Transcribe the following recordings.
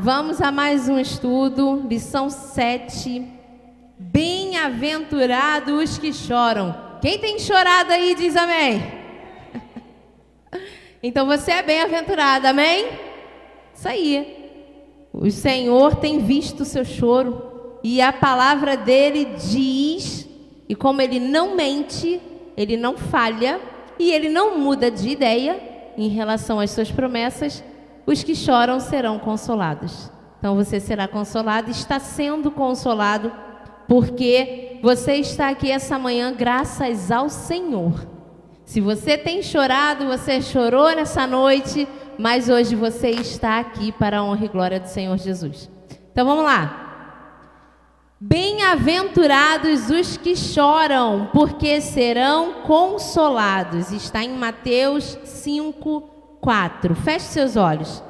vamos a mais um estudo, lição 7. Bem-aventurados os que choram. Quem tem chorado aí diz amém. Então você é bem-aventurado, amém? Isso aí. O Senhor tem visto o seu choro e a palavra dele diz, e como ele não mente, ele não falha e ele não muda de ideia em relação às suas promessas, os que choram serão consolados. Então você será consolado, está sendo consolado, porque você está aqui essa manhã graças ao Senhor. Se você tem chorado, você chorou nessa noite, mas hoje você está aqui para a honra e glória do Senhor Jesus. Então vamos lá. Bem-aventurados os que choram, porque serão consolados. Está em Mateus 5:4. Feche seus olhos.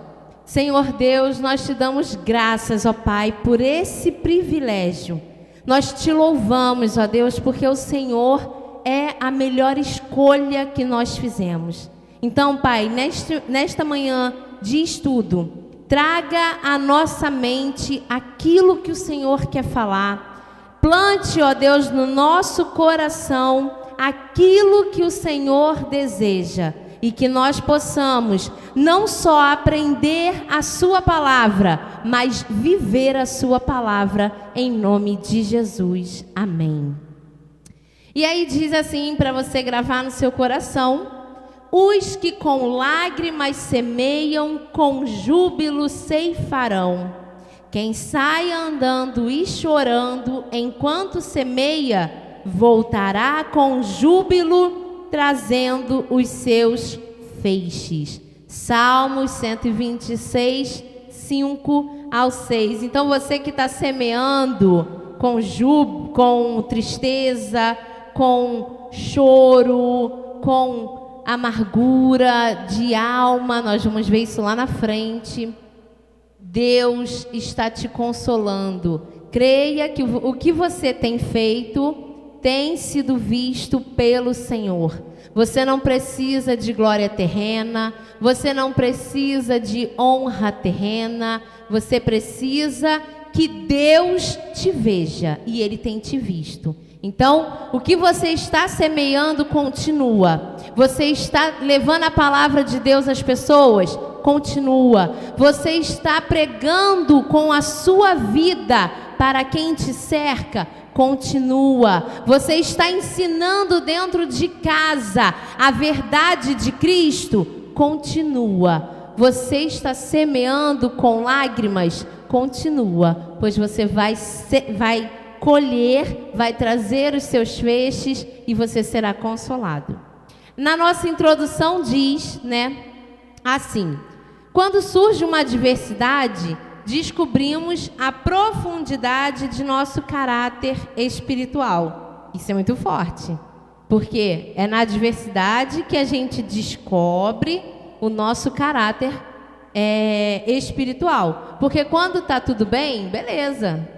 Senhor Deus, nós te damos graças, ó Pai, por esse privilégio. Nós te louvamos, ó Deus, porque o Senhor é a melhor escolha que nós fizemos. Então, Pai, nesta manhã de estudo, traga à nossa mente aquilo que o Senhor quer falar. Plante, ó Deus, no nosso coração aquilo que o Senhor deseja. E que nós possamos não só aprender a sua palavra, mas viver a sua palavra em nome de Jesus. Amém. E aí diz assim, para você gravar no seu coração: os que com lágrimas semeiam, com júbilo ceifarão. Quem sai andando e chorando enquanto semeia, voltará com júbilo, trazendo os seus feixes. Salmos 126, 5-6. Então você que está semeando com júbilo, com tristeza, com choro, com amargura de alma, nós vamos ver isso lá na frente. Deus está te consolando. Creia que o que você tem feito tem sido visto pelo Senhor. Você não precisa de glória terrena, você não precisa de honra terrena, você precisa que Deus te veja, e Ele tem te visto. Então, o que você está semeando continua. Você está levando a palavra de Deus às pessoas? Continua. Você está pregando com a sua vida para quem te cerca? Continua. Você está ensinando dentro de casa a verdade de Cristo? Continua. Você está semeando com lágrimas? Continua, pois você vai colher, vai trazer os seus feixes e você será consolado. Na nossa introdução diz, assim: quando surge uma adversidade, descobrimos a profundidade de nosso caráter espiritual. Isso é muito forte, porque é na adversidade que a gente descobre o nosso caráter espiritual. Porque quando está tudo bem, beleza,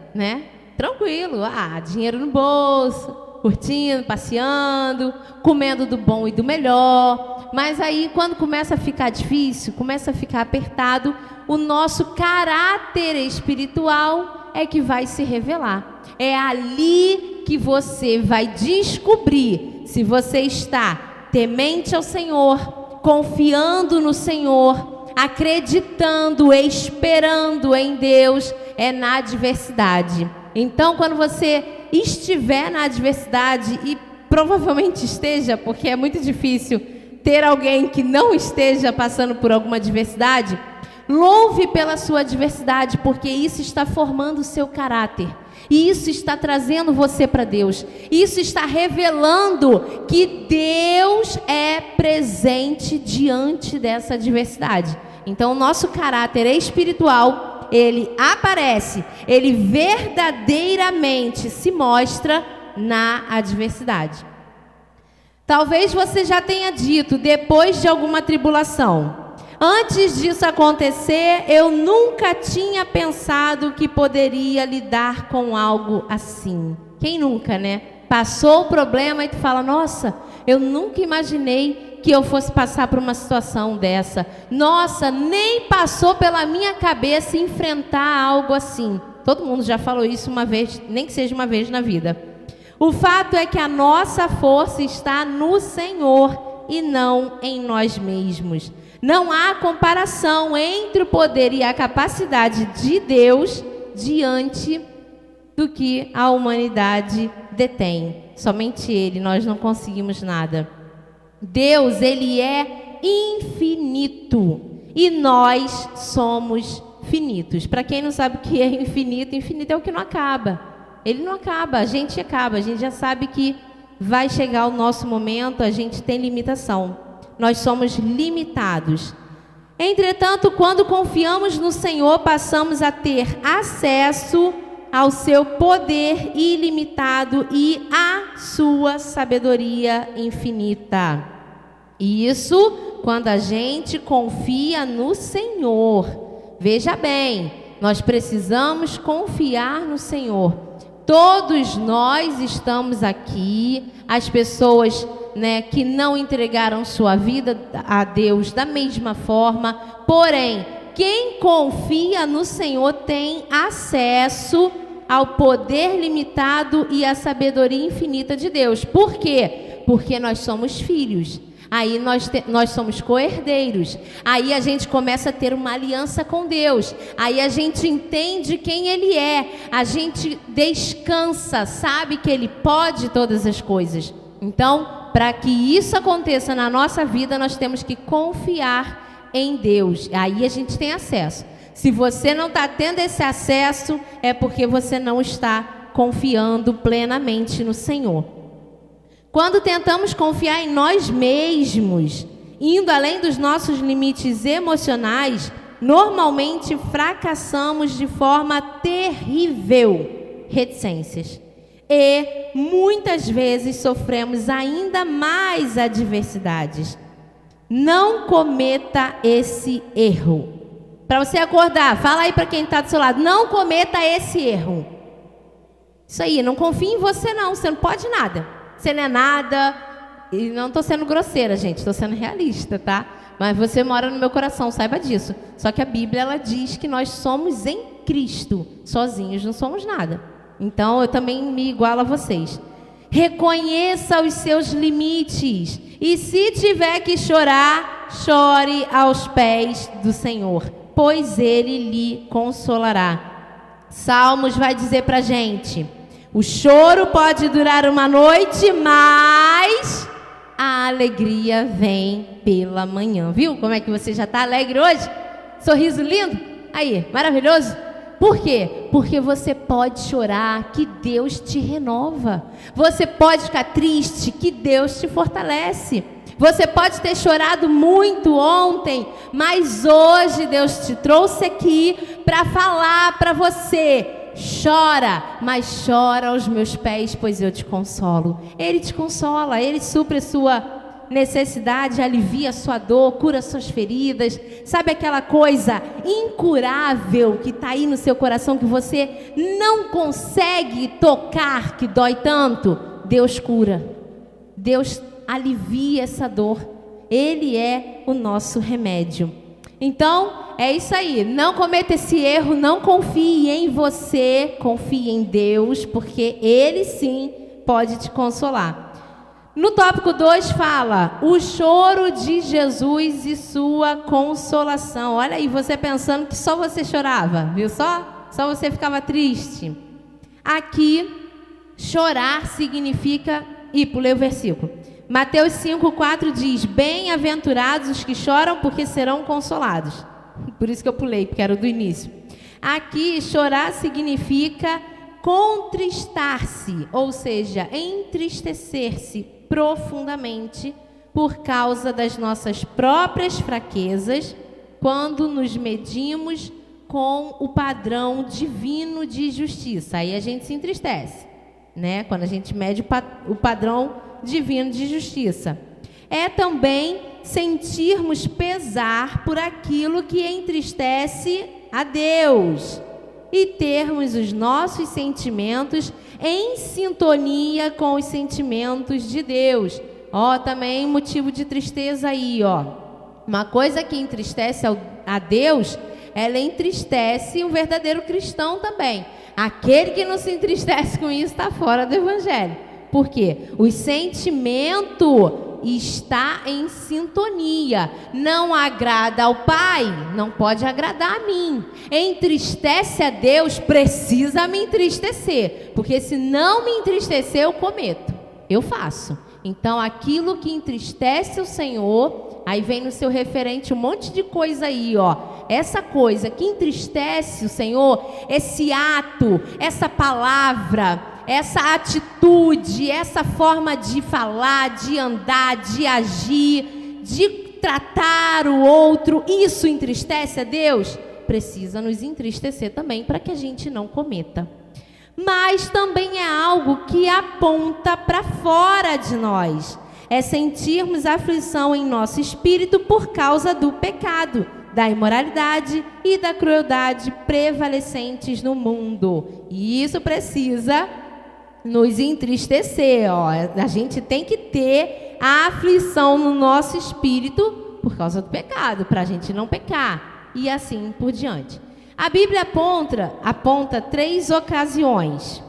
tranquilo, dinheiro no bolso, curtindo, passeando, comendo do bom e do melhor. Mas aí quando começa a ficar difícil, começa a ficar apertado, o nosso caráter espiritual é que vai se revelar. É ali que você vai descobrir se você está temente ao Senhor, confiando no Senhor, acreditando, esperando em Deus. É na adversidade. Então, quando você estiver na adversidade, e provavelmente esteja, porque é muito difícil ter alguém que não esteja passando por alguma adversidade, louve pela sua adversidade, porque isso está formando o seu caráter. E isso está trazendo você para Deus. Isso está revelando que Deus é presente diante dessa adversidade. Então, o nosso caráter espiritual, ele aparece, ele verdadeiramente se mostra na adversidade. Talvez você já tenha dito, depois de alguma tribulação: antes disso acontecer, eu nunca tinha pensado que poderia lidar com algo assim. Quem nunca, Passou o problema e tu fala, nossa, eu nunca imaginei que eu fosse passar por uma situação dessa. Nossa, nem passou pela minha cabeça enfrentar algo assim. Todo mundo já falou isso uma vez, nem que seja uma vez na vida. O fato é que a nossa força está no Senhor e não em nós mesmos. Não há comparação entre o poder e a capacidade de Deus diante do que a humanidade detém. Somente Ele, nós não conseguimos nada. Deus, Ele é infinito e nós somos finitos. Para quem não sabe o que é infinito, infinito é o que não acaba. Ele não acaba, a gente acaba. A gente já sabe que vai chegar o nosso momento, a gente tem limitação. Nós somos limitados. Entretanto, quando confiamos no Senhor, passamos a ter acesso ao seu poder ilimitado e à sua sabedoria infinita. Isso quando a gente confia no Senhor. Veja bem, nós precisamos confiar no Senhor. Todos nós estamos aqui, as pessoas, que não entregaram sua vida a Deus da mesma forma, porém, quem confia no Senhor tem acesso ao poder limitado e à sabedoria infinita de Deus. Por quê? Porque nós somos filhos. Aí nós somos co-herdeiros. Aí a gente começa a ter uma aliança com Deus. Aí a gente entende quem Ele é. A gente descansa, sabe que Ele pode todas as coisas. Então, para que isso aconteça na nossa vida, nós temos que confiar em Deus. Aí a gente tem acesso. Se você não está tendo esse acesso, é porque você não está confiando plenamente no Senhor. Quando tentamos confiar em nós mesmos, indo além dos nossos limites emocionais, normalmente fracassamos de forma terrível. Reticências. E muitas vezes sofremos ainda mais adversidades. Não cometa esse erro. Para você acordar, fala aí para quem está do seu lado, não cometa esse erro. Isso aí, não confie em você não, você não pode nada. Você não é nada, e não estou sendo grosseira, gente, estou sendo realista, tá? Mas você mora no meu coração, saiba disso. Só que a Bíblia, ela diz que nós somos em Cristo, sozinhos não somos nada. Então, eu também me igualo a vocês. Reconheça os seus limites, e se tiver que chorar, chore aos pés do Senhor, pois Ele lhe consolará. Salmos vai dizer pra gente: o choro pode durar uma noite, mas a alegria vem pela manhã. Viu como é que você já está alegre hoje? Sorriso lindo? Aí, maravilhoso? Por quê? Porque você pode chorar, que Deus te renova. Você pode ficar triste, que Deus te fortalece. Você pode ter chorado muito ontem, mas hoje Deus te trouxe aqui para falar para você: chora, mas chora aos meus pés, pois eu te consolo. Ele te consola, Ele supre a sua necessidade, alivia a sua dor, cura suas feridas. Sabe aquela coisa incurável que está aí no seu coração, que você não consegue tocar, que dói tanto? Deus cura, Deus alivia essa dor. Ele é o nosso remédio. Então, é isso aí, não cometa esse erro, não confie em você, confie em Deus, porque Ele sim pode te consolar. No tópico 2 fala, o choro de Jesus e sua consolação. Olha aí, você pensando que só você chorava, viu só? Só você ficava triste. Aqui, chorar significa, pulei o versículo. Mateus 5,4 diz, bem-aventurados os que choram, porque serão consolados. Por isso que eu pulei, porque era do início. Aqui, chorar significa contristar-se, ou seja, entristecer-se profundamente por causa das nossas próprias fraquezas, quando nos medimos com o padrão divino de justiça. Aí a gente se entristece, né? Quando a gente mede o padrão divino de justiça. É também sentirmos pesar por aquilo que entristece a Deus e termos os nossos sentimentos em sintonia com os sentimentos de Deus. Ó, também motivo de tristeza aí, ó. Uma coisa que entristece a Deus, ela entristece o verdadeiro cristão também. Aquele que não se entristece com isso está fora do evangelho. Por quê? O sentimento está em sintonia. Não agrada ao Pai, não pode agradar a mim. Entristece a Deus, precisa me entristecer. Porque se não me entristecer, eu cometo, eu faço. Então, aquilo que entristece o Senhor, aí vem no seu referente um monte de coisa aí, ó. Essa coisa que entristece o Senhor, esse ato, essa palavra, essa atitude, essa forma de falar, de andar, de agir, de tratar o outro, isso entristece a Deus? Precisa nos entristecer também para que a gente não cometa. Mas também é algo que aponta para fora de nós. É sentirmos aflição em nosso espírito por causa do pecado, da imoralidade e da crueldade prevalecentes no mundo. E isso precisa nos entristecer, ó. A gente tem que ter a aflição no nosso espírito por causa do pecado, para a gente não pecar, e assim por diante. A Bíblia aponta 3 ocasiões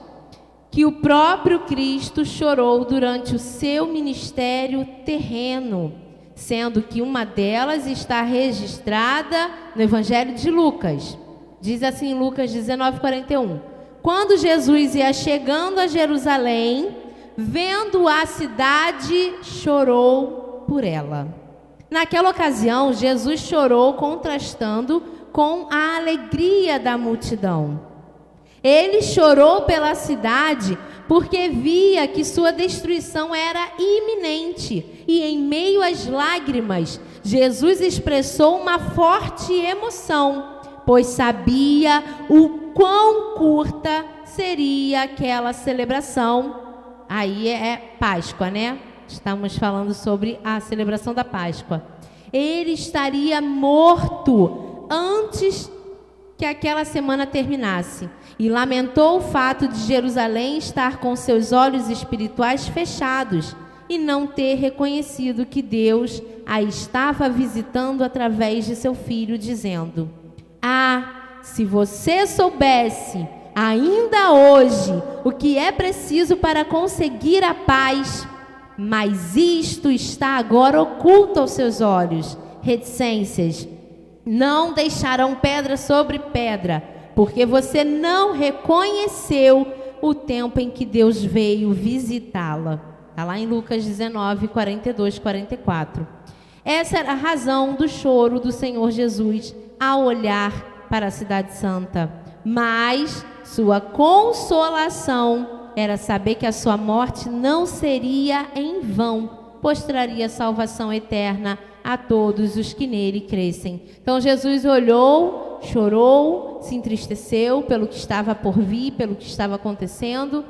que o próprio Cristo chorou durante o seu ministério terreno, sendo que uma delas está registrada no Evangelho de Lucas. Diz assim em Lucas 19:41. Quando Jesus ia chegando a Jerusalém, vendo a cidade, chorou por ela. Naquela ocasião, Jesus chorou contrastando com a alegria da multidão. Ele chorou pela cidade porque via que sua destruição era iminente. E em meio às lágrimas, Jesus expressou uma forte emoção, pois sabia o quão curta seria aquela celebração. Aí é Páscoa, né? Estamos falando sobre a celebração da Páscoa. Ele estaria morto antes que aquela semana terminasse, e lamentou o fato de Jerusalém estar com seus olhos espirituais fechados e não ter reconhecido que Deus a estava visitando através de seu filho, dizendo: ah, se você soubesse ainda hoje o que é preciso para conseguir a paz, mas isto está agora oculto aos seus olhos. Reticências não deixarão pedra sobre pedra, porque você não reconheceu o tempo em que Deus veio visitá-la. Está lá em Lucas 19, 42, 44. Essa era a razão do choro do Senhor Jesus ao olhar para a cidade santa. Mas sua consolação era saber que a sua morte não seria em vão, pois traria salvação eterna a todos os que nele crescem. Então Jesus olhou, chorou, se entristeceu pelo que estava por vir, pelo que estava acontecendo,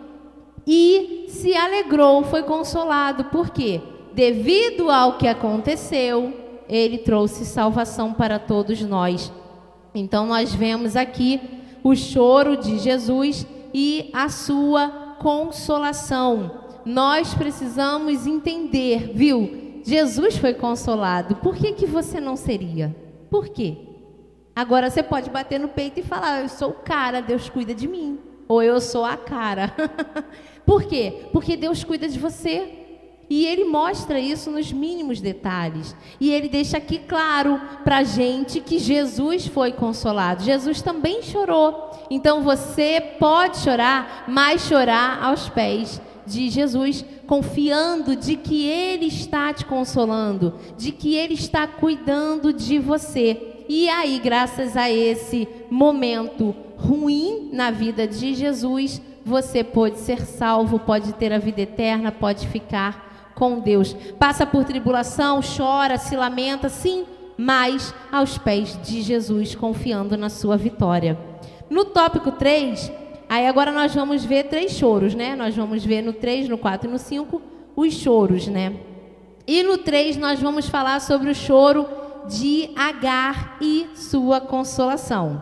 e se alegrou, foi consolado. Por quê? Devido ao que aconteceu, ele trouxe salvação para todos nós. Então nós vemos aqui o choro de Jesus e a sua consolação. Nós precisamos entender, viu? Jesus foi consolado. Por que você não seria? Por quê? Agora você pode bater no peito e falar: eu sou o cara, Deus cuida de mim. Ou eu sou a cara. Por quê? Porque Deus cuida de você. E Ele mostra isso nos mínimos detalhes. E Ele deixa aqui claro para a gente que Jesus foi consolado. Jesus também chorou. Então você pode chorar, mas chorar aos pés de Jesus, confiando de que Ele está te consolando, de que Ele está cuidando de você. E aí, graças a esse momento ruim na vida de Jesus, você pode ser salvo, pode ter a vida eterna, pode ficar com Deus. Passa por tribulação, chora, se lamenta, sim, mas aos pés de Jesus, confiando na sua vitória. No tópico 3, aí agora nós vamos ver 3 choros, né? Nós vamos ver no 3, no 4 e no 5 os choros, né? E no 3 nós vamos falar sobre o choro de Agar e sua consolação.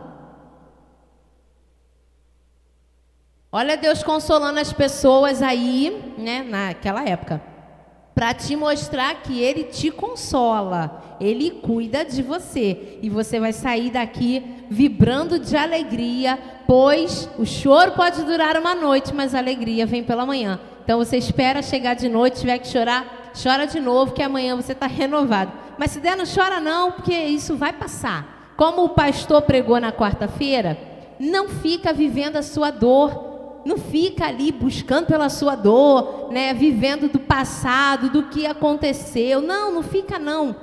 Olha Deus consolando as pessoas aí, né, naquela época, para te mostrar que Ele te consola, Ele cuida de você, e você vai sair daqui vibrando de alegria, pois o choro pode durar uma noite, mas a alegria vem pela manhã. Então você espera chegar de noite, tiver que chorar, chora de novo, que amanhã você está renovado. Mas se der, não chora não, porque isso vai passar. Como o pastor pregou na quarta-feira, não fica vivendo a sua dor. Não fica ali buscando pela sua dor, né, vivendo do passado, do que aconteceu. Não fica não.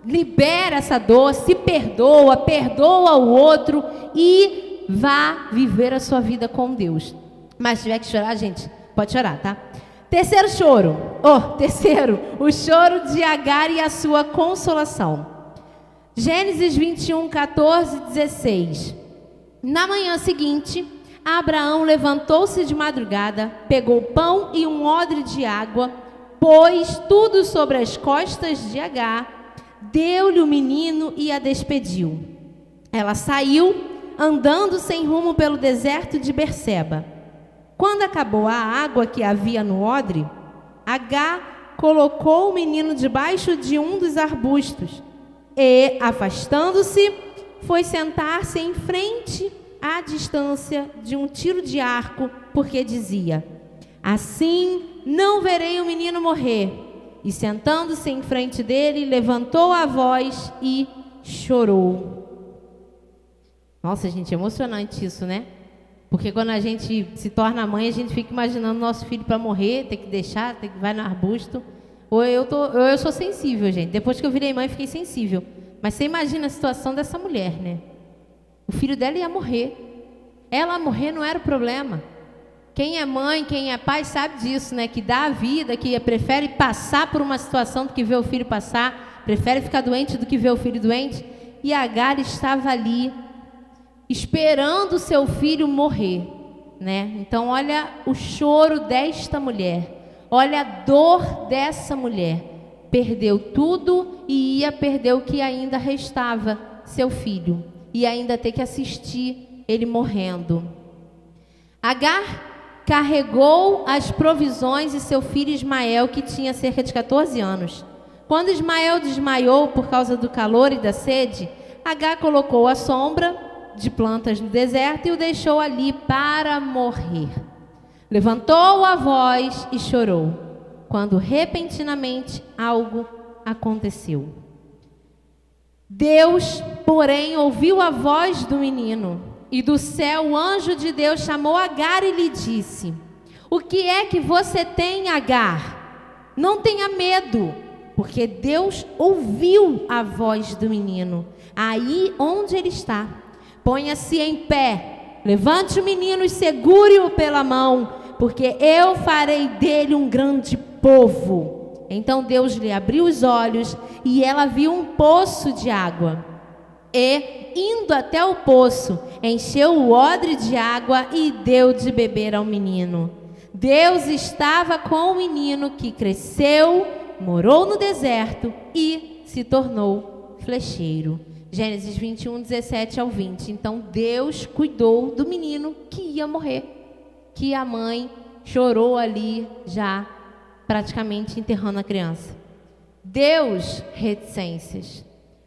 Libera essa dor, se perdoa, perdoa o outro e vá viver a sua vida com Deus. Mas se tiver que chorar, gente, pode chorar, tá? Terceiro choro. O choro de Agar e a sua consolação. Gênesis 21, 14, 16. Na manhã seguinte, Abraão levantou-se de madrugada, pegou pão e um odre de água, pôs tudo sobre as costas de Agar, deu-lhe o menino e a despediu. Ela saiu, andando sem rumo pelo deserto de Berseba. Quando acabou a água que havia no odre, Agar colocou o menino debaixo de um dos arbustos e, afastando-se, foi sentar-se em frente à distância de um tiro de arco, porque dizia: assim não verei o menino morrer. E sentando-se em frente dele, levantou a voz e chorou. Nossa, gente, é emocionante isso, né? Porque quando a gente se torna mãe, a gente fica imaginando nosso filho para morrer, ter que deixar, ter que vai no arbusto. Ou eu sou sensível, gente. Depois que eu virei mãe, fiquei sensível. Mas você imagina a situação dessa mulher, né? O filho dela ia morrer. Ela morrer não era o problema. Quem é mãe, quem é pai sabe disso, né? Que dá a vida, que prefere passar por uma situação do que ver o filho passar, prefere ficar doente do que ver o filho doente. E Agar estava ali, esperando o seu filho morrer, né? Então olha o choro desta mulher, olha a dor dessa mulher. Perdeu tudo e ia perder o que ainda restava, seu filho. E ainda ter que assistir ele morrendo. Agar carregou as provisões e seu filho Ismael, que tinha cerca de 14 anos. Quando Ismael desmaiou por causa do calor e da sede, Agar colocou a sombra de plantas no deserto e o deixou ali para morrer. Levantou a voz e chorou, quando repentinamente algo aconteceu. Deus, porém, ouviu a voz do menino, e do céu o anjo de Deus chamou Agar e lhe disse: o que é que você tem, Agar? Não tenha medo, porque Deus ouviu a voz do menino, aí onde ele está. Ponha-se em pé, levante o menino e segure-o pela mão, porque eu farei dele um grande povo. Então Deus lhe abriu os olhos e ela viu um poço de água. E, indo até o poço, encheu o odre de água e deu de beber ao menino. Deus estava com o menino, que cresceu, morou no deserto e se tornou flecheiro. Gênesis 21, 17 ao 20. Então Deus cuidou do menino que ia morrer, que a mãe chorou ali já praticamente enterrando a criança. Deus, reticências,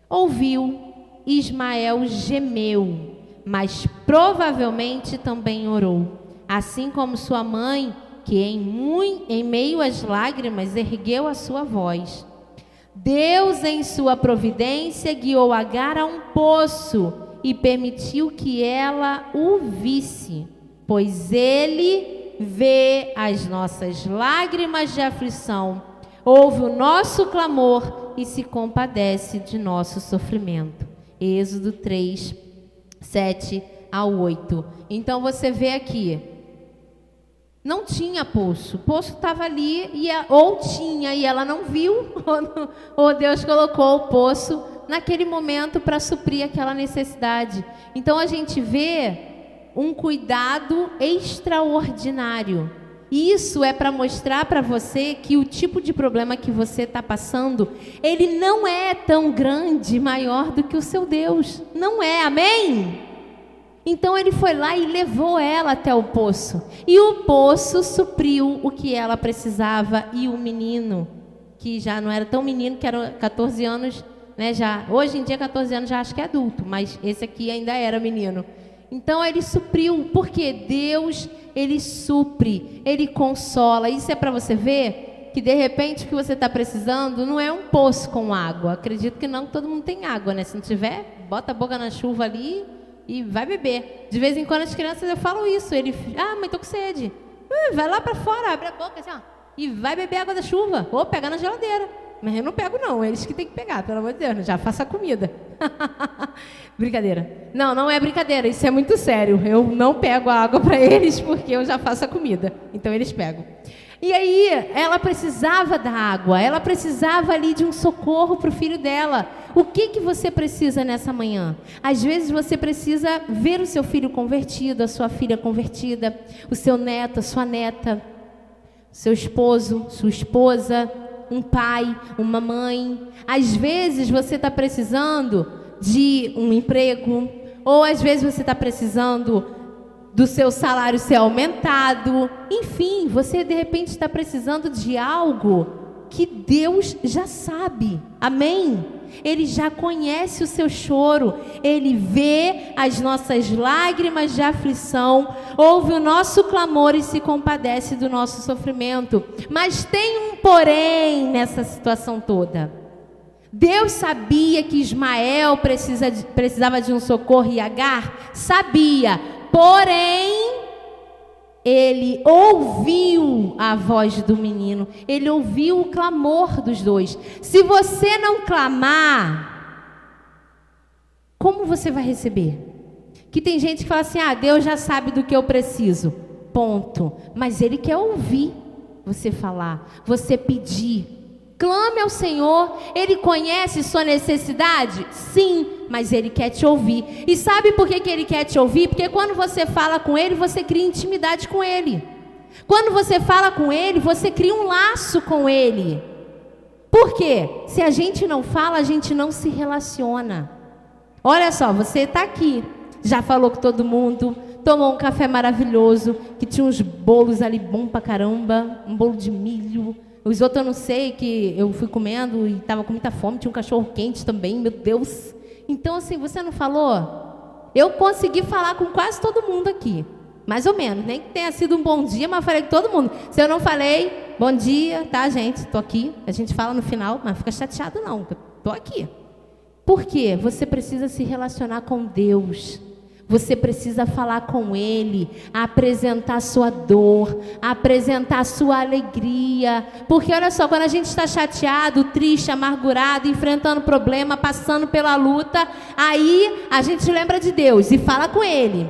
ouviu. Ismael gemeu, mas provavelmente também orou, assim como sua mãe, que em meio às lágrimas ergueu a sua voz. Deus, em sua providência, guiou Agar a um poço e permitiu que ela o visse, pois ele vê as nossas lágrimas de aflição, ouve o nosso clamor e se compadece de nosso sofrimento. Êxodo 3, 7 ao 8. Então você vê aqui, não tinha poço, o poço estava ali, ou tinha e ela não viu, ou Deus colocou o poço naquele momento para suprir aquela necessidade. Então a gente vê um cuidado extraordinário. Isso é para mostrar para você que o tipo de problema que você está passando, ele não é tão grande, maior do que o seu Deus. Não é, amém? Então ele foi lá e levou ela até o poço. E o poço supriu o que ela precisava. E o menino, que já não era tão menino, que era 14 anos, né, já, hoje em dia 14 anos já acho que é adulto, mas esse aqui ainda era menino. Então ele supriu, porque Deus, ele supre, ele consola. Isso é para você ver que de repente o que você está precisando não é um poço com água. Acredito que não, todo mundo tem água, né? Se não tiver, bota a boca na chuva ali e vai beber. De vez em quando as crianças, eu falo isso, ele, mãe, tô com sede. Vai lá para fora, abre a boca assim, ó, e vai beber água da chuva, ou pegar na geladeira. Mas eu não pego não, eles que tem que pegar, pelo amor de Deus, já faça a comida. Brincadeira. Não, não é brincadeira, isso é muito sério. Eu não pego a água para eles porque eu já faço a comida. Então eles pegam. E aí, ela precisava da água, ela precisava ali de um socorro para o filho dela. O que você precisa nessa manhã? Às vezes você precisa ver o seu filho convertido, a sua filha convertida, o seu neto, a sua neta, seu esposo, sua esposa, um pai, uma mãe. Às vezes você está precisando de um emprego, ou às vezes você está precisando do seu salário ser aumentado. Enfim, você de repente está precisando de algo que Deus já sabe. Amém? Ele já conhece o seu choro. Ele vê as nossas lágrimas de aflição, ouve o nosso clamor e se compadece do nosso sofrimento. Mas tem um porém nessa situação toda. Deus sabia que Ismael precisava de um socorro e Agar sabia. Porém, ele ouviu a voz do menino, ele ouviu o clamor dos dois. Se você não clamar, como você vai receber? Que tem gente que fala assim, Deus já sabe do que eu preciso, ponto. Mas Ele quer ouvir você falar, você pedir. Clame ao Senhor. Ele conhece sua necessidade? Sim, mas Ele quer te ouvir. E sabe por que Ele quer te ouvir? Porque quando você fala com Ele, você cria intimidade com Ele. Quando você fala com Ele, você cria um laço com Ele. Por quê? Se a gente não fala, a gente não se relaciona. Olha só, você está aqui, já falou com todo mundo, tomou um café maravilhoso, que tinha uns bolos ali bom pra caramba, um bolo de milho. Os outros eu não sei, que eu fui comendo e estava com muita fome, tinha um cachorro quente também, meu Deus. Então assim, você não falou? Eu consegui falar com quase todo mundo aqui, mais ou menos, nem que tenha sido um bom dia, mas falei com todo mundo. Se eu não falei, bom dia, tá gente, tô aqui, a gente fala no final, mas não fica chateado não, tô aqui. Por quê? Você precisa se relacionar com Deus. Você precisa falar com Ele, apresentar sua dor, apresentar sua alegria. Porque olha só, quando a gente está chateado, triste, amargurado, enfrentando problema, passando pela luta, aí a gente lembra de Deus e fala com Ele.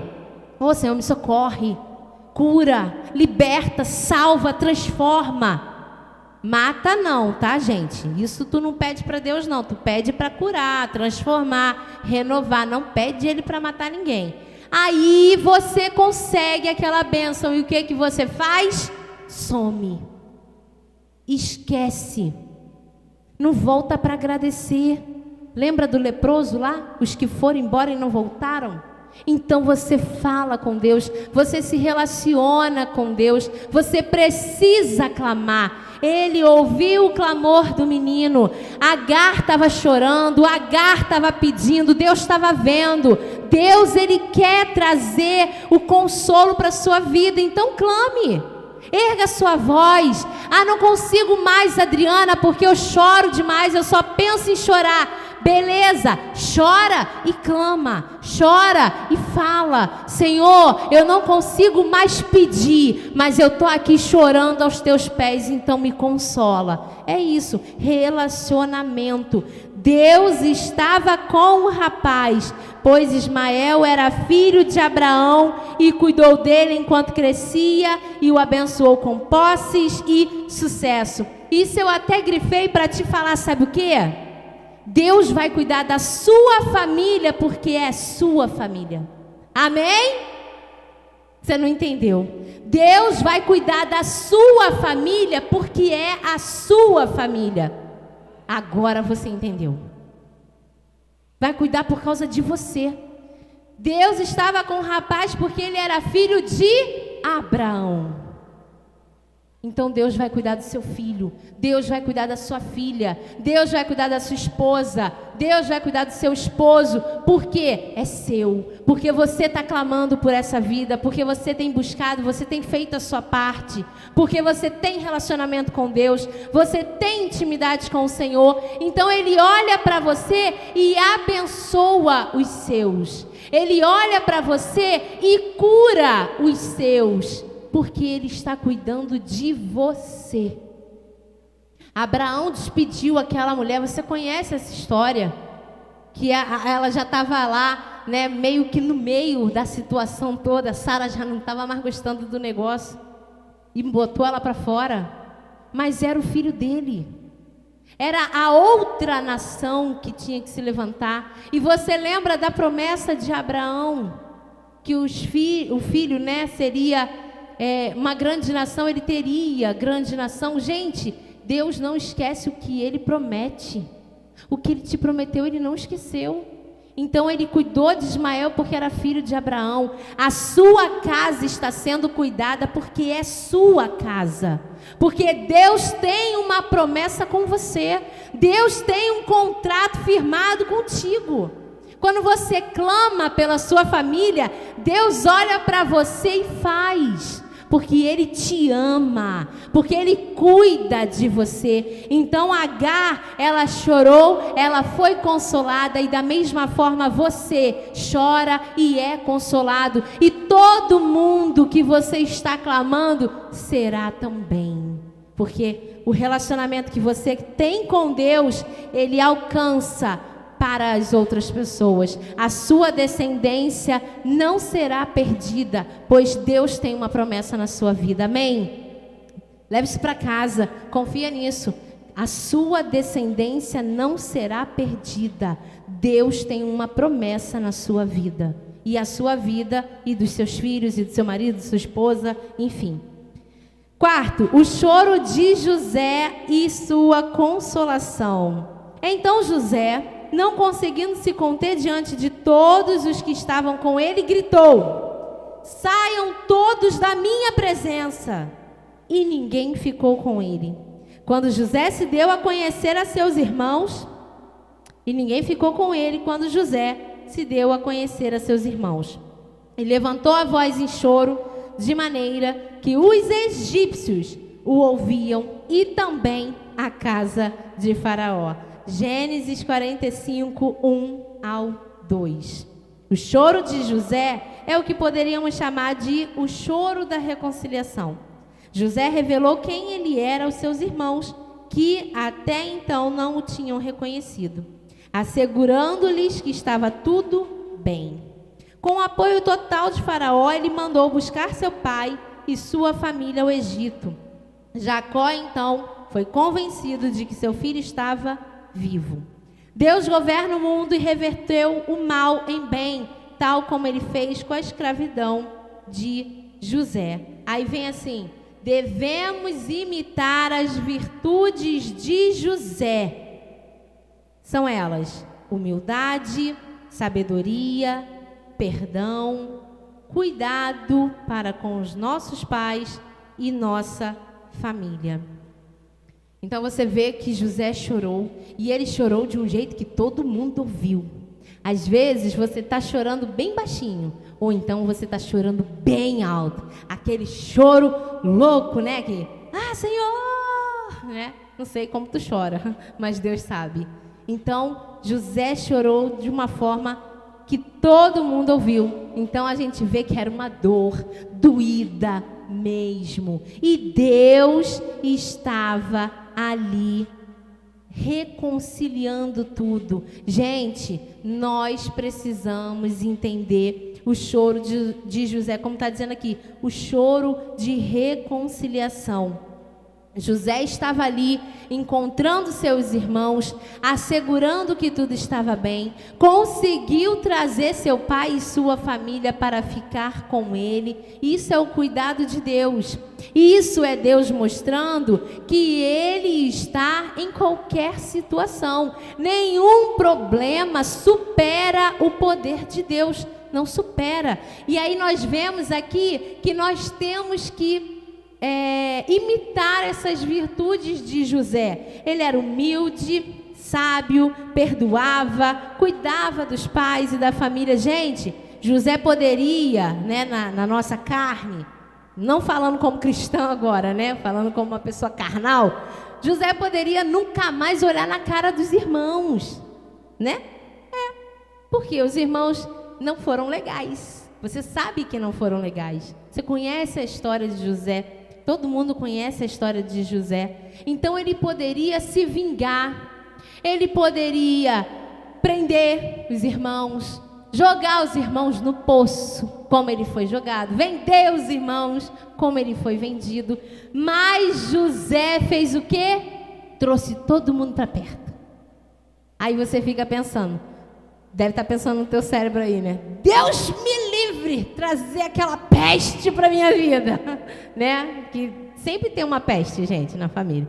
Ô Senhor, me socorre, cura, liberta, salva, transforma. Mata não, tá gente? Isso tu não pede para Deus não, tu pede para curar, transformar, renovar, não pede Ele para matar ninguém. Aí você consegue aquela bênção e o que você faz? Some, esquece, não volta para agradecer. Lembra do leproso lá? Os que foram embora e não voltaram? Então você fala com Deus, você se relaciona com Deus, você precisa clamar. Ele ouviu o clamor do menino. Agar estava chorando, Agar estava pedindo, Deus estava vendo. Deus, Ele quer trazer o consolo para a sua vida, então clame. Erga sua voz. Não consigo mais, Adriana, porque eu choro demais, eu só penso em chorar. Beleza, chora e clama, chora e fala. Senhor, eu não consigo mais pedir, mas eu estou aqui chorando aos teus pés, então me consola. É isso, relacionamento. Deus estava com o rapaz, pois Ismael era filho de Abraão e cuidou dele enquanto crescia e o abençoou com posses e sucesso. Isso eu até grifei para te falar, sabe o que? Deus vai cuidar da sua família porque é sua família. Amém? Você não entendeu? Deus vai cuidar da sua família porque é a sua família. Agora você entendeu. Vai cuidar por causa de você. Deus estava com o rapaz porque ele era filho de Abraão. Então Deus vai cuidar do seu filho, Deus vai cuidar da sua filha, Deus vai cuidar da sua esposa, Deus vai cuidar do seu esposo, porque é seu, porque você está clamando por essa vida, porque você tem buscado, você tem feito a sua parte, porque você tem relacionamento com Deus, você tem intimidade com o Senhor. Então Ele olha para você e abençoa os seus, Ele olha para você e cura os seus, porque Ele está cuidando de você. Abraão despediu aquela mulher, você conhece essa história? Que ela já estava lá, né, meio que no meio da situação toda. Sara já não estava mais gostando do negócio e botou ela para fora. Mas era o filho dele, era a outra nação que tinha que se levantar. E você lembra da promessa de Abraão, que o filho, né, seria uma grande nação, ele teria grande nação. Gente, Deus não esquece o que Ele promete. O que Ele te prometeu, Ele não esqueceu. Então Ele cuidou de Ismael porque era filho de Abraão. A sua casa está sendo cuidada porque é sua casa. Porque Deus tem uma promessa com você. Deus tem um contrato firmado contigo. Quando você clama pela sua família, Deus olha para você e faz. Porque Ele te ama, porque Ele cuida de você. Então Agar, ela chorou, ela foi consolada, e da mesma forma você chora e é consolado. E todo mundo que você está clamando será também. Porque o relacionamento que você tem com Deus, Ele alcança para as outras pessoas. A sua descendência não será perdida, pois Deus tem uma promessa na sua vida. Amém? Leve isso para casa, confia nisso. A sua descendência não será perdida. Deus tem uma promessa na sua vida, e a sua vida, e dos seus filhos, e do seu marido, de sua esposa, enfim. Quarto, o choro de José e sua consolação. Então José, não conseguindo se conter diante de todos os que estavam com ele, gritou: saiam todos da minha presença. E ninguém ficou com ele. Quando José se deu a conhecer a seus irmãos, e ninguém ficou com ele quando José se deu a conhecer a seus irmãos. Ele levantou a voz em choro, de maneira que os egípcios o ouviam, e também a casa de Faraó. Gênesis 45, 1 ao 2. O choro de José é o que poderíamos chamar de o choro da reconciliação. José revelou quem ele era aos seus irmãos, que até então não o tinham reconhecido, assegurando-lhes que estava tudo bem. Com o apoio total de Faraó, ele mandou buscar seu pai e sua família ao Egito. Jacó, então, foi convencido de que seu filho estava vivo. Deus governa o mundo e reverteu o mal em bem, tal como Ele fez com a escravidão de José. Aí vem assim: devemos imitar as virtudes de José. São elas: humildade, sabedoria, perdão, cuidado para com os nossos pais e nossa família. Então você vê que José chorou, e ele chorou de um jeito que todo mundo ouviu. Às vezes você está chorando bem baixinho, ou então você está chorando bem alto, aquele choro louco, né? Que, Senhor, né? Não sei como tu chora, mas Deus sabe. Então José chorou de uma forma que todo mundo ouviu. Então a gente vê que era uma dor doída mesmo, e Deus estava ali reconciliando tudo. Gente, nós precisamos entender o choro de José, como está dizendo aqui, o choro de reconciliação. José estava ali encontrando seus irmãos, assegurando que tudo estava bem, conseguiu trazer seu pai e sua família para ficar com ele. Isso é o cuidado de Deus. Isso é Deus mostrando que Ele está em qualquer situação. Nenhum problema supera o poder de Deus. não supera. E aí nós vemos aqui que nós temos que imitar essas virtudes de José. Ele era humilde, sábio, perdoava, cuidava dos pais e da família. Gente, José poderia, né, na nossa carne, não falando como cristão agora, né, falando como uma pessoa carnal, José poderia nunca mais olhar na cara dos irmãos, né? Porque os irmãos não foram legais. Você sabe que não foram legais. Você conhece a história de José. Todo mundo conhece a história de José. Então ele poderia se vingar. Ele poderia prender os irmãos, jogar os irmãos no poço, como ele foi jogado, vender os irmãos, como ele foi vendido. Mas José fez o quê? Trouxe todo mundo para perto. Aí você fica pensando, deve estar pensando no teu cérebro aí, né? Deus me livre trazer aquela peste para minha vida, né? Que sempre tem uma peste, gente, na família.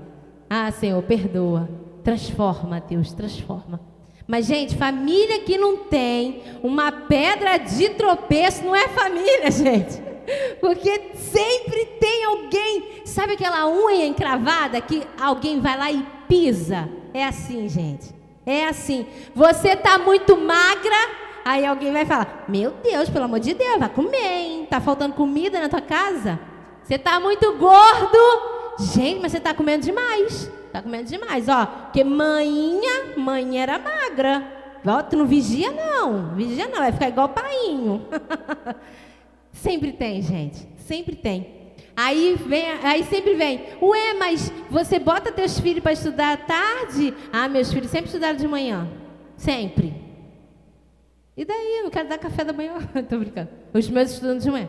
Ah, Senhor, perdoa, transforma, Deus, transforma. Mas, gente, família que não tem uma pedra de tropeço não é família, gente. Porque sempre tem alguém, sabe aquela unha encravada que alguém vai lá e pisa? É assim, gente. É assim. Você tá muito magra, aí alguém vai falar, meu Deus, pelo amor de Deus, vai comer, hein? Tá faltando comida na tua casa? Você tá muito gordo. Gente, mas você tá comendo demais. Tá comendo demais, ó. Porque mãe era magra. Ó, tu não vigia não, vai ficar igual painho. Sempre tem, gente, sempre tem. Aí sempre vem, ué, mas você bota teus filhos para estudar à tarde? Ah, meus filhos sempre estudaram de manhã, sempre. E daí, eu não quero dar café da manhã. Tô brincando, os meus estudam de manhã.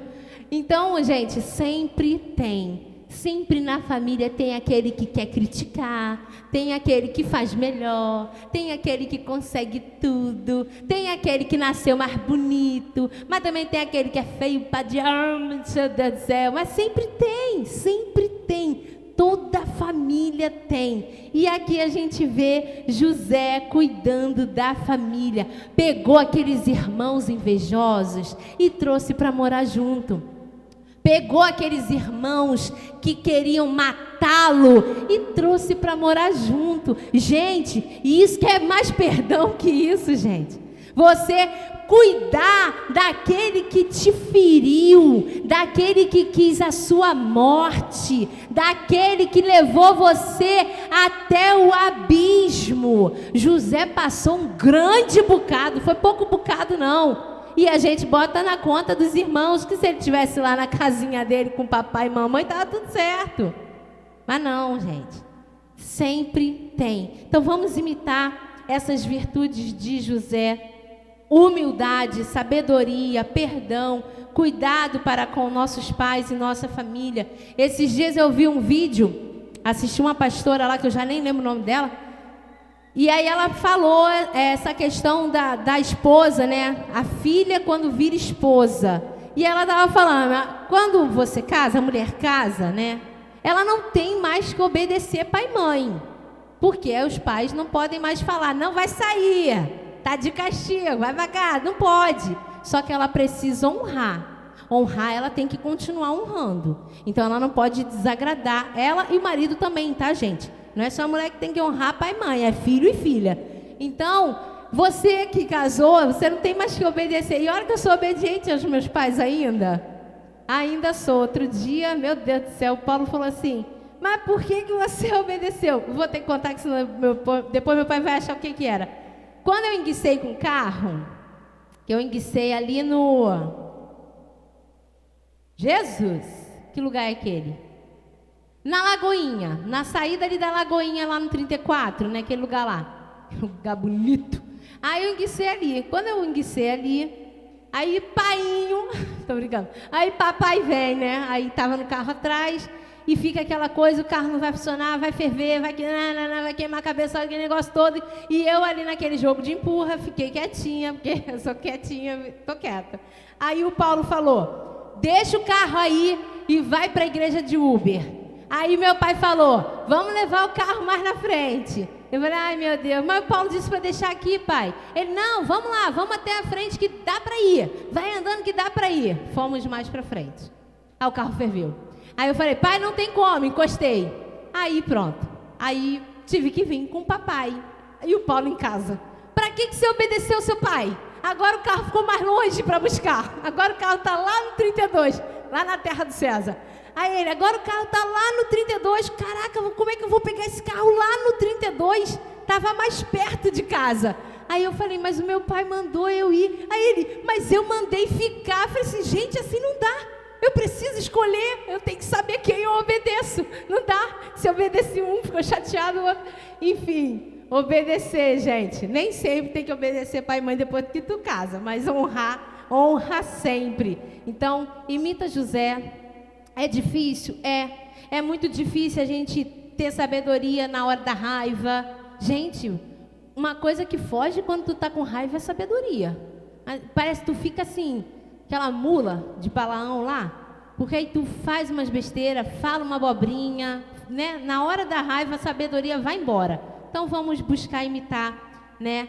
Então, gente, sempre tem. Sempre na família tem aquele que quer criticar, tem aquele que faz melhor, tem aquele que consegue tudo, tem aquele que nasceu mais bonito, mas também tem aquele que é feio para diabo, meu Deus do céu. Mas sempre tem, toda família tem. E aqui a gente vê José cuidando da família, pegou aqueles irmãos invejosos e trouxe para morar junto. Pegou aqueles irmãos que queriam matá-lo e trouxe para morar junto. Gente, isso que é mais perdão que isso, gente. Você cuidar daquele que te feriu, daquele que quis a sua morte, daquele que levou você até o abismo. José passou um grande bocado, foi pouco bocado não. E a gente bota na conta dos irmãos que se ele estivesse lá na casinha dele com papai e mamãe, estava tudo certo. Mas não, gente. Sempre tem. Então vamos imitar essas virtudes de José. Humildade, sabedoria, perdão, cuidado para com nossos pais e nossa família. Esses dias eu vi um vídeo, assisti uma pastora lá, que eu já nem lembro o nome dela. E aí ela falou essa questão da esposa, né? A filha quando vira esposa. E ela estava falando, quando você casa, a mulher casa, né? Ela não tem mais que obedecer pai e mãe. Porque os pais não podem mais falar, não vai sair, tá de castigo, vai pra casa, não pode. Só que ela precisa honrar. Honrar, ela tem que continuar honrando. Então ela não pode desagradar ela e o marido também, tá, gente? Não é só a mulher que tem que honrar pai e mãe, é filho e filha. Então, você que casou, você não tem mais que obedecer. E olha que eu sou obediente aos meus pais ainda. Ainda sou. Outro dia, meu Deus do céu, o Paulo falou assim, mas por que você obedeceu? Vou ter que contar, que senão depois meu pai vai achar o que era. Quando eu enguicei com o carro, que eu enguicei ali no... Jesus, que lugar é aquele? Na Lagoinha, na saída ali da Lagoinha, lá no 34, né? Aquele lugar lá. Um lugar bonito. Aí eu enguicei ali. Quando eu enguicei ali, aí painho, tô brincando. Aí papai vem, né? Aí tava no carro atrás e fica aquela coisa, o carro não vai funcionar, vai ferver, vai queimar a cabeça, aquele negócio todo. E eu ali naquele jogo de empurra, fiquei quietinha, porque eu sou quietinha, tô quieta. Aí o Paulo falou, deixa o carro aí e vai para a igreja de Uber. Aí meu pai falou, vamos levar o carro mais na frente. Eu falei, ai meu Deus, mas o Paulo disse para deixar aqui, pai. Ele, não, vamos lá, vamos até a frente que dá para ir. Vai andando que dá para ir. Fomos mais para frente. Aí o carro ferveu. Aí eu falei, pai, não tem como, encostei. Aí pronto. Aí tive que vir com o papai e o Paulo em casa. Para que você obedeceu ao seu pai? Agora o carro ficou mais longe para buscar. Agora o carro está lá no 32, lá na terra do César. Aí ele, agora o carro está lá no 32. Caraca, como é que eu vou pegar esse carro lá no 32? Estava mais perto de casa. Aí eu falei, mas o meu pai mandou eu ir. Aí ele, mas eu mandei ficar. Eu falei assim, gente, assim não dá. Eu preciso escolher, eu tenho que saber quem eu obedeço. Não dá. Se eu obedeci um, ficou chateado. Enfim, obedecer, gente. Nem sempre tem que obedecer pai e mãe depois que tu casa, mas honra sempre. Então, imita José. É difícil? É muito difícil a gente ter sabedoria na hora da raiva. Gente, uma coisa que foge quando tu tá com raiva é sabedoria. Parece que tu fica assim, aquela mula de Balaão lá, porque aí tu faz umas besteiras, fala uma abobrinha, né? Na hora da raiva a sabedoria vai embora. Então vamos buscar imitar, né,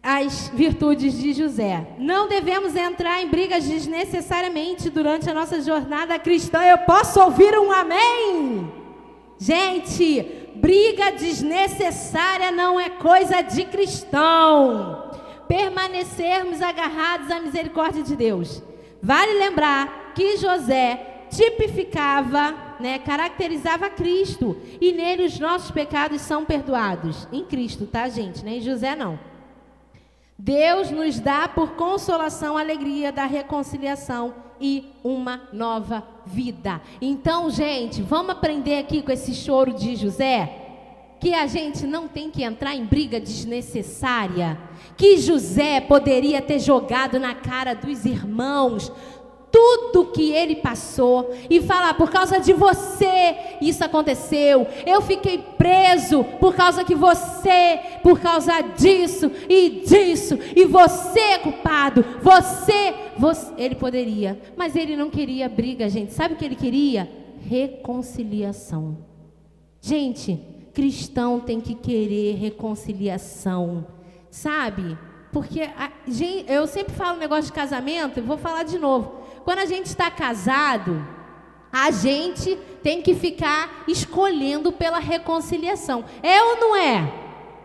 as virtudes de José. Não devemos entrar em brigas desnecessariamente durante a nossa jornada cristã. Eu posso ouvir um amém? Gente, briga desnecessária não é coisa de cristão. Permanecermos agarrados à misericórdia de Deus. Vale lembrar que José tipificava, né, caracterizava Cristo, e nele os nossos pecados são perdoados. Em Cristo, tá, gente? Nem José não. Deus nos dá por consolação a alegria da reconciliação e uma nova vida. Então, gente, vamos aprender aqui com esse choro de José, que a gente não tem que entrar em briga desnecessária, que José poderia ter jogado na cara dos irmãos tudo que ele passou e falar, por causa de você isso aconteceu, eu fiquei preso por causa que você, por causa disso, e você é culpado, você, ele poderia, mas ele não queria briga, gente. Sabe o que ele queria? Reconciliação. Gente, cristão tem que querer reconciliação, sabe? Porque eu sempre falo um negócio de casamento, e vou falar de novo. Quando a gente está casado, a gente tem que ficar escolhendo pela reconciliação. É ou não é?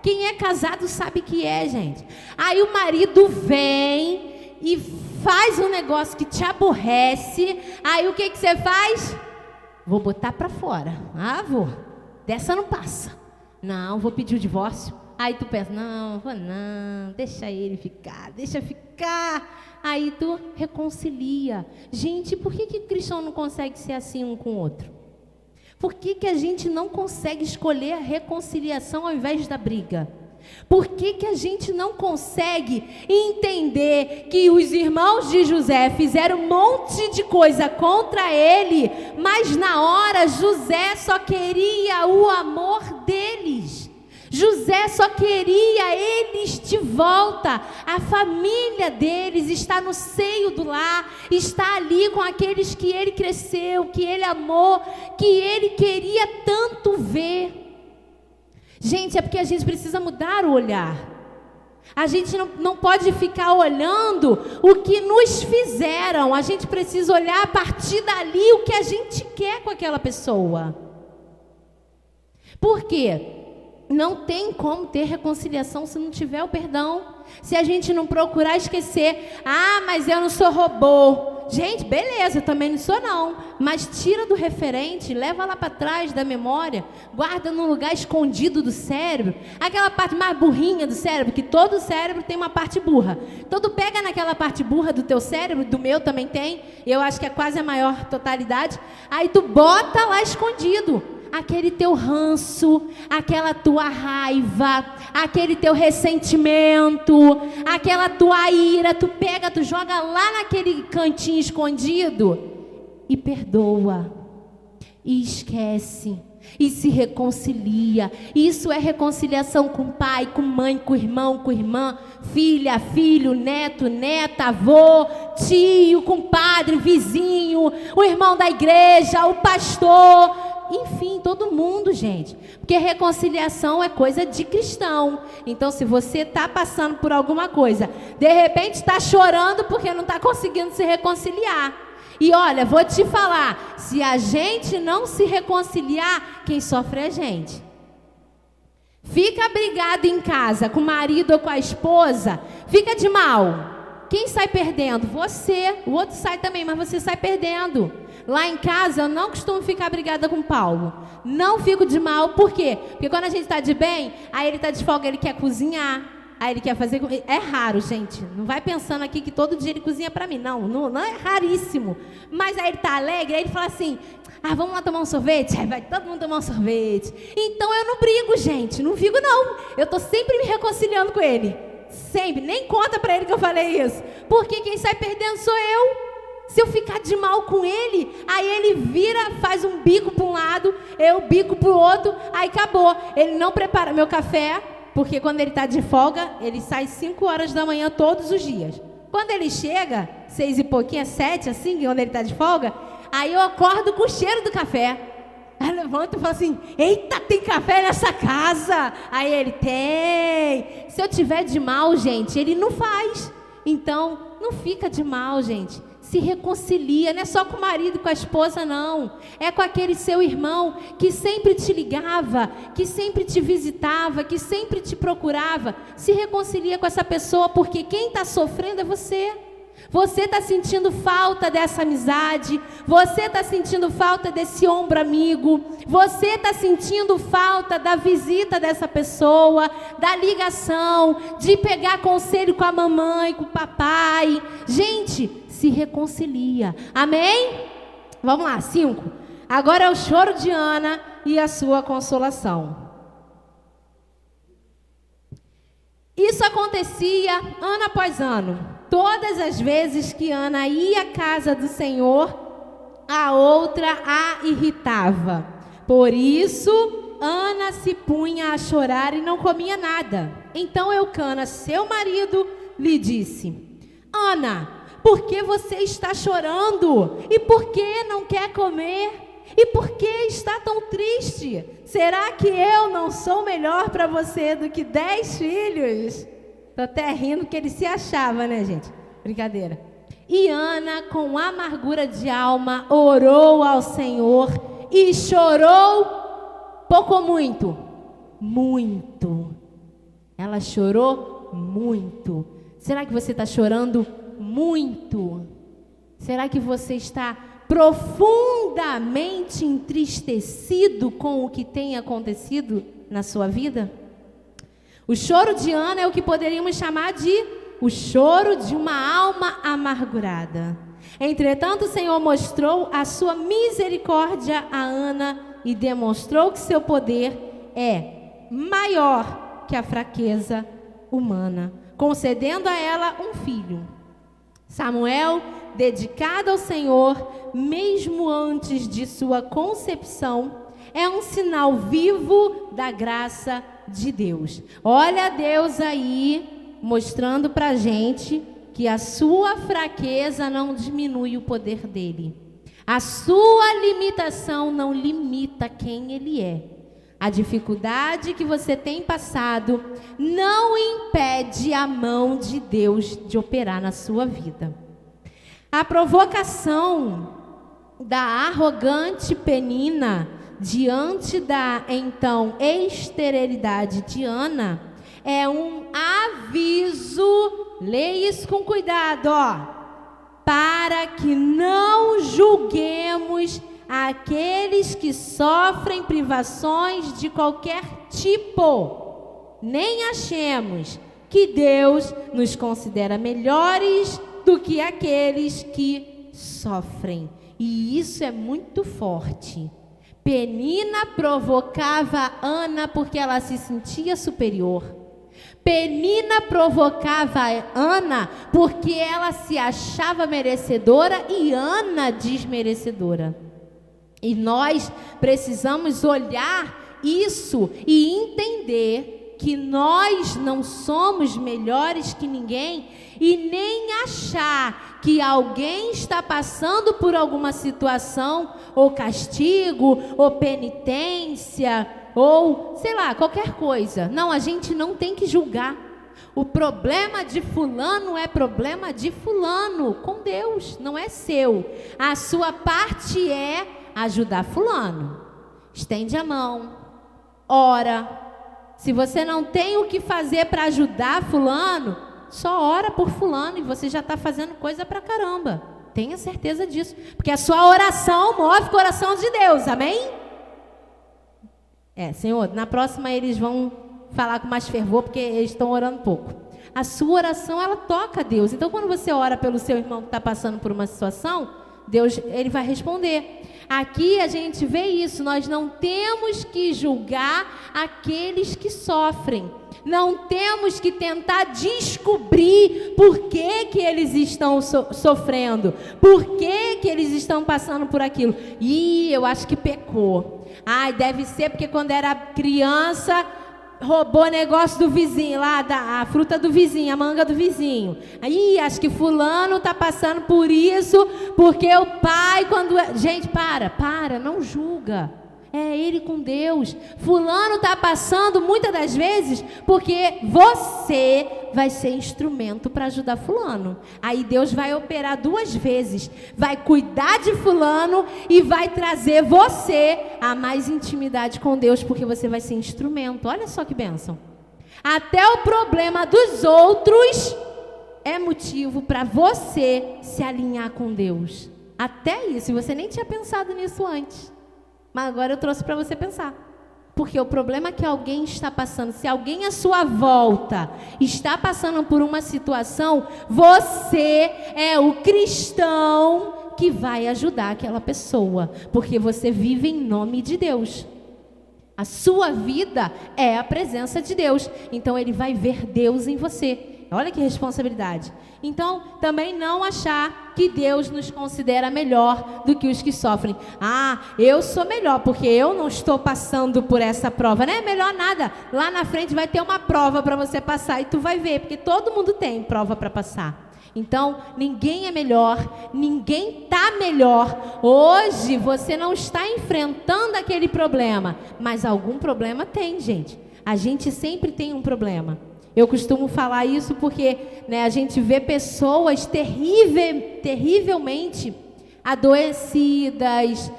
Quem é casado sabe que é, gente. Aí o marido vem e faz um negócio que te aborrece. Aí o que você faz? Vou botar para fora. Ah, vou. Dessa não passa. Não, vou pedir o divórcio. Aí tu pensa, não, vou não, deixa ele ficar, deixa ficar. Aí tu reconcilia. Gente, por que o cristão não consegue ser assim um com o outro? Por que a gente não consegue escolher a reconciliação ao invés da briga? Por que a gente não consegue entender que os irmãos de José fizeram um monte de coisa contra ele, mas na hora José só queria o amor deles? José só queria eles de volta. A família deles está no seio do lar, está ali com aqueles que ele cresceu, que ele amou, que ele queria tanto ver. Gente, é porque a gente precisa mudar o olhar. A gente não pode ficar olhando o que nos fizeram. A gente precisa olhar a partir dali o que a gente quer com aquela pessoa. Por quê? Não tem como ter reconciliação se não tiver o perdão. Se a gente não procurar esquecer. Ah, mas eu não sou robô. Gente, beleza, eu também não sou não. Mas tira do referente, leva lá para trás da memória. Guarda num lugar escondido do cérebro. Aquela parte mais burrinha do cérebro, que todo cérebro tem uma parte burra. Então tu pega naquela parte burra do teu cérebro, do meu também tem. Eu acho que é quase a maior totalidade. Aí tu bota lá escondido. Aquele teu ranço, aquela tua raiva, aquele teu ressentimento, aquela tua ira, tu pega, tu joga lá naquele cantinho escondido e perdoa, e esquece, e se reconcilia. Isso é reconciliação com o pai, com mãe, com o irmão, com a irmã, filha, filho, neto, neta, avô, tio, compadre, vizinho, o irmão da igreja, o pastor. enfim, todo mundo, gente. Porque reconciliação é coisa de cristão. Então, se você está passando por alguma coisa, de repente está chorando porque não está conseguindo se reconciliar. E olha, vou te falar, se a gente não se reconciliar, quem sofre é a gente. Fica brigado em casa com o marido ou com a esposa, fica de mal. Quem sai perdendo? Você. O outro sai também, mas você sai perdendo. Lá em casa eu não costumo ficar brigada com o Paulo. Não fico de mal, por quê? Porque quando a gente está de bem, aí ele está de folga, ele quer cozinhar, aí ele quer fazer... É raro, gente. Não vai pensando aqui que todo dia ele cozinha para mim. Não é raríssimo. Mas aí ele está alegre, aí ele fala assim, vamos lá tomar um sorvete? Aí vai todo mundo tomar um sorvete. Então eu não brigo, gente. Não fico, não. Eu estou sempre me reconciliando com ele. Sempre. Nem conta para ele que eu falei isso. Porque quem sai perdendo sou eu. Se eu ficar de mal com ele, aí ele vira, faz um bico para um lado, eu bico para o outro, aí acabou. Ele não prepara meu café, porque quando ele está de folga, ele sai 5 horas da manhã todos os dias. Quando ele chega, 6 e pouquinho, 7, assim, quando ele está de folga, aí eu acordo com o cheiro do café. Aí eu levanto e falo assim, eita, tem café nessa casa? Aí ele, tem. Se eu tiver de mal, gente, ele não faz. Então, não fica de mal, gente. Se reconcilia, não é só com o marido e com a esposa, não. É com aquele seu irmão que sempre te ligava, que sempre te visitava, que sempre te procurava. Se reconcilia com essa pessoa, porque quem está sofrendo é você. Você está sentindo falta dessa amizade, você está sentindo falta desse ombro amigo, você está sentindo falta da visita dessa pessoa, da ligação, de pegar conselho com a mamãe, com o papai. Gente, se reconcilia. Amém? Vamos lá, 5. Agora é o choro de Ana e a sua consolação. Isso acontecia ano após ano. Todas as vezes que Ana ia à casa do Senhor, a outra a irritava. Por isso, Ana se punha a chorar e não comia nada. Então Eucana, seu marido, lhe disse: Ana, por que você está chorando? E por que não quer comer? E por que está tão triste? Será que eu não sou melhor para você do que 10 filhos? Estou até rindo que ele se achava, né, gente? Brincadeira. E Ana, com amargura de alma, orou ao Senhor e chorou pouco ou muito? Muito. Ela chorou muito. Será que você está chorando muito? Será que você está profundamente entristecido com o que tem acontecido na sua vida? O choro de Ana é o que poderíamos chamar de o choro de uma alma amargurada. Entretanto, o Senhor mostrou a sua misericórdia a Ana e demonstrou que seu poder é maior que a fraqueza humana, concedendo a ela um filho. Samuel, dedicado ao Senhor, mesmo antes de sua concepção, é um sinal vivo da graça de Deus. Olha Deus aí mostrando pra gente que a sua fraqueza não diminui o poder dele. A sua limitação não limita quem ele é. A dificuldade que você tem passado não impede a mão de Deus de operar na sua vida. A provocação da arrogante Penina diante da, então, esterilidade de Ana é um aviso, leia isso com cuidado, para que não julguemos aqueles que sofrem privações de qualquer tipo, nem achemos que Deus nos considera melhores do que aqueles que sofrem. E isso é muito forte. Penina provocava Ana porque ela se sentia superior. Penina provocava Ana porque ela se achava merecedora e Ana desmerecedora. E nós precisamos olhar isso e entender que nós não somos melhores que ninguém e nem achar que alguém está passando por alguma situação, ou castigo, ou penitência, ou sei lá, qualquer coisa. Não, a gente não tem que julgar. O problema de fulano é problema de fulano com Deus, não é seu. A sua parte é ajudar fulano. Estende a mão, ora. Se você não tem o que fazer para ajudar fulano, só ora por fulano e você já está fazendo coisa pra caramba. Tenha certeza disso, porque a sua oração move o coração de Deus, amém? Senhor, na próxima eles vão falar com mais fervor, porque eles estão orando pouco. A sua oração, ela toca a Deus. Então, quando você ora pelo seu irmão que está passando por uma situação, Deus, ele vai responder. Aqui a gente vê isso, nós não temos que julgar aqueles que sofrem. Não temos que tentar descobrir por que eles estão sofrendo, por que eles estão passando por aquilo. Eu acho que pecou. Deve ser porque quando era criança roubou negócio do vizinho, lá a fruta do vizinho, a manga do vizinho. Acho que fulano está passando por isso, porque o pai quando... Gente, para, não julga. É ele com Deus. Fulano está passando muitas das vezes porque você vai ser instrumento para ajudar fulano. Aí Deus vai operar 2 vezes. Vai cuidar de fulano e vai trazer você a mais intimidade com Deus, porque você vai ser instrumento. Olha só que bênção. Até o problema dos outros é motivo para você se alinhar com Deus. Até isso. E você nem tinha pensado nisso antes. Mas agora eu trouxe para você pensar. Porque o problema que alguém está passando, se alguém à sua volta está passando por uma situação, você é o cristão que vai ajudar aquela pessoa. Porque você vive em nome de Deus. A sua vida é a presença de Deus. Então ele vai ver Deus em você. Olha que responsabilidade. Então, também não achar que Deus nos considera melhor do que os que sofrem. Eu sou melhor porque eu não estou passando por essa prova. Não é melhor nada. Lá na frente vai ter uma prova para você passar e tu vai ver, porque todo mundo tem prova para passar. Então, ninguém é melhor, ninguém está melhor. Hoje, você não está enfrentando aquele problema, mas algum problema tem, gente. A gente sempre tem um problema. Eu costumo falar isso porque a gente vê pessoas terrivelmente adoecidas,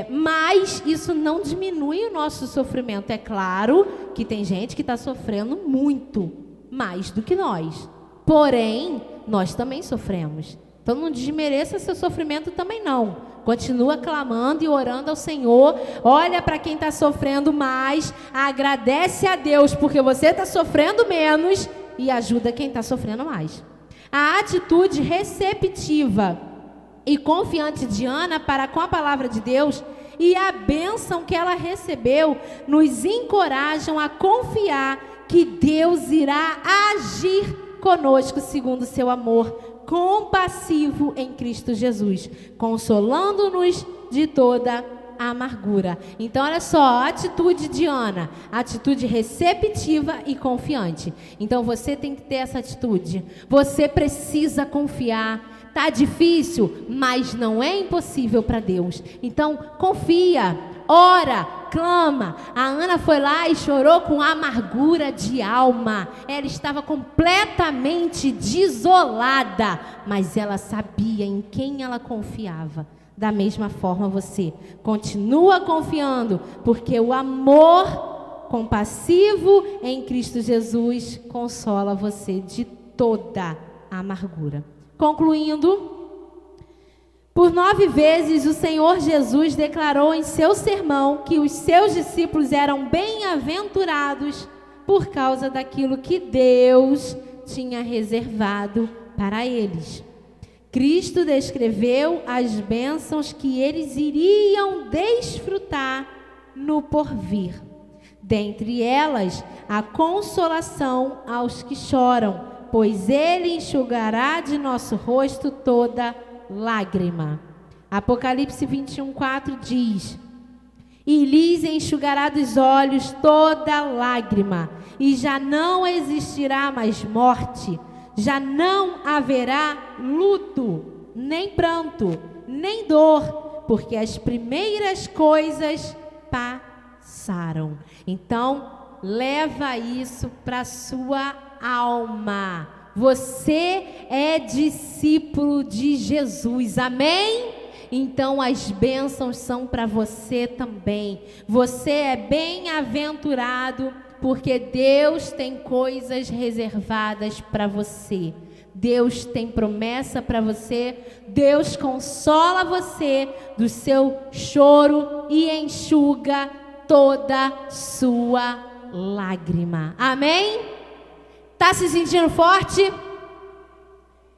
mas isso não diminui o nosso sofrimento. É claro que tem gente que está sofrendo muito, mais do que nós. Porém, nós também sofremos. Então não desmereça seu sofrimento também não. Continua clamando e orando ao Senhor. Olha para quem está sofrendo mais. Agradece a Deus porque você está sofrendo menos e ajuda quem está sofrendo mais. A atitude receptiva e confiante de Ana para com a palavra de Deus e a bênção que ela recebeu nos encorajam a confiar que Deus irá agir conosco segundo o seu amor compassivo em Cristo Jesus, consolando-nos de toda a amargura. Então, olha só, a atitude de Ana, atitude receptiva e confiante. Então, você tem que ter essa atitude. Você precisa confiar. Tá difícil, mas não é impossível para Deus. Então, confia, ora, clama. A Ana foi lá e chorou com amargura de alma. Ela estava completamente desolada, mas ela sabia em quem ela confiava. Da mesma forma você continua confiando, porque o amor compassivo em Cristo Jesus consola você de toda a amargura. Concluindo, por 9 vezes o Senhor Jesus declarou em seu sermão que os seus discípulos eram bem-aventurados por causa daquilo que Deus tinha reservado para eles. Cristo descreveu as bênçãos que eles iriam desfrutar no porvir. Dentre elas, a consolação aos que choram, pois Ele enxugará de nosso rosto toda lágrima. Apocalipse 21:4 diz: e lhes enxugará dos olhos toda lágrima, e já não existirá mais morte, já não haverá luto, nem pranto, nem dor, porque as primeiras coisas passaram. Então, leva isso para a sua alma. Você é discípulo de Jesus, amém? Então as bênçãos são para você também. Você é bem-aventurado, porque Deus tem coisas reservadas para você. Deus tem promessa para você. Deus consola você do seu choro e enxuga toda sua lágrima. Amém? Tá se sentindo forte?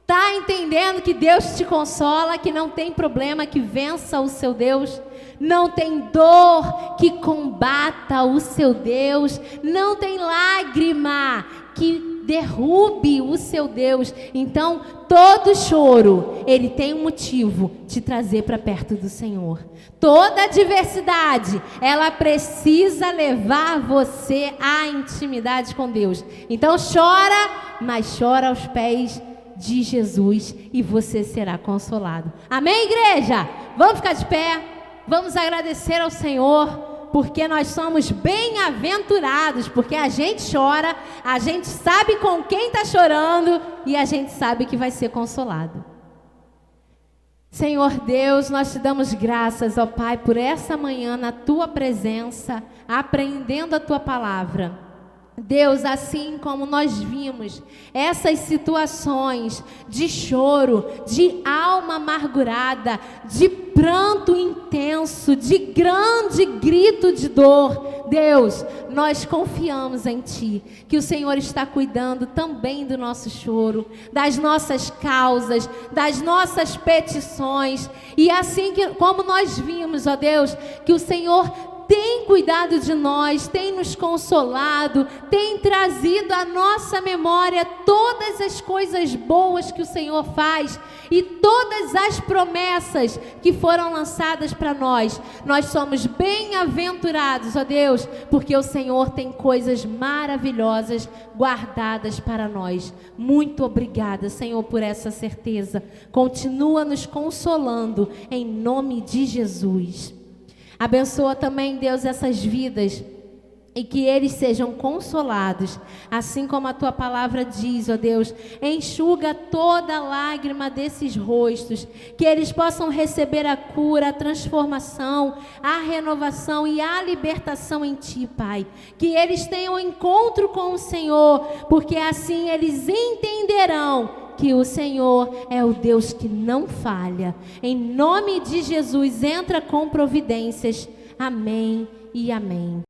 Tá entendendo que Deus te consola, que não tem problema que vença o seu Deus? Não tem dor que combata o seu Deus? Não tem lágrima que derrube o seu Deus? Então, todo choro, ele tem um motivo de trazer para perto do Senhor. Toda adversidade, ela precisa levar você à intimidade com Deus. Então, chora, mas chora aos pés de Jesus e você será consolado. Amém, igreja? Vamos ficar de pé, vamos agradecer ao Senhor, porque nós somos bem-aventurados, porque a gente chora, a gente sabe com quem está chorando e a gente sabe que vai ser consolado. Senhor Deus, nós te damos graças, ó Pai, por essa manhã na tua presença, aprendendo a tua palavra. Deus, assim como nós vimos essas situações de choro, de alma amargurada, de pranto intenso, de grande grito de dor, Deus, nós confiamos em Ti, que o Senhor está cuidando também do nosso choro, das nossas causas, das nossas petições, e assim como nós vimos, ó Deus, que o Senhor tem cuidado de nós, tem nos consolado, tem trazido à nossa memória todas as coisas boas que o Senhor faz e todas as promessas que foram lançadas para nós. Nós somos bem-aventurados, ó Deus, porque o Senhor tem coisas maravilhosas guardadas para nós. Muito obrigada, Senhor, por essa certeza. Continua nos consolando em nome de Jesus. Abençoa também, Deus, essas vidas e que eles sejam consolados, assim como a tua palavra diz, ó Deus, enxuga toda lágrima desses rostos, que eles possam receber a cura, a transformação, a renovação e a libertação em Ti, Pai, que eles tenham encontro com o Senhor, porque assim eles entenderão que o Senhor é o Deus que não falha. Em nome de Jesus, entra com providências. Amém e amém.